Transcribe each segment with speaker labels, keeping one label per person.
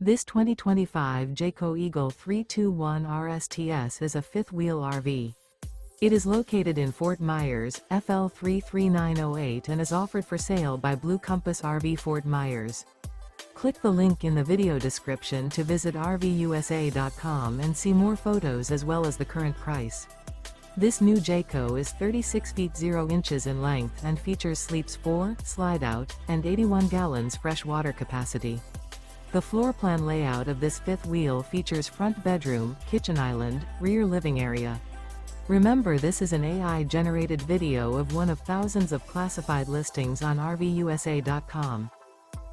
Speaker 1: This 2025 Jayco Eagle 321 RSTS is a fifth-wheel RV. It is located in Fort Myers, FL 33908 and is offered for sale by Blue Compass RV Fort Myers. Click the link in the video description to visit RVUSA.com and see more photos as well as the current price. This new Jayco is 36 feet 0 inches in length and features sleeps 4, slide-out, and 81 gallons fresh water capacity. The floor plan layout of this fifth wheel features front bedroom, kitchen island, rear living area. Remember, this is an AI-generated video of one of thousands of classified listings on RVUSA.com.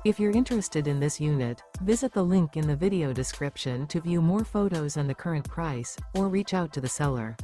Speaker 1: If you're interested in this unit, visit the link in the video description to view more photos and the current price, or reach out to the seller.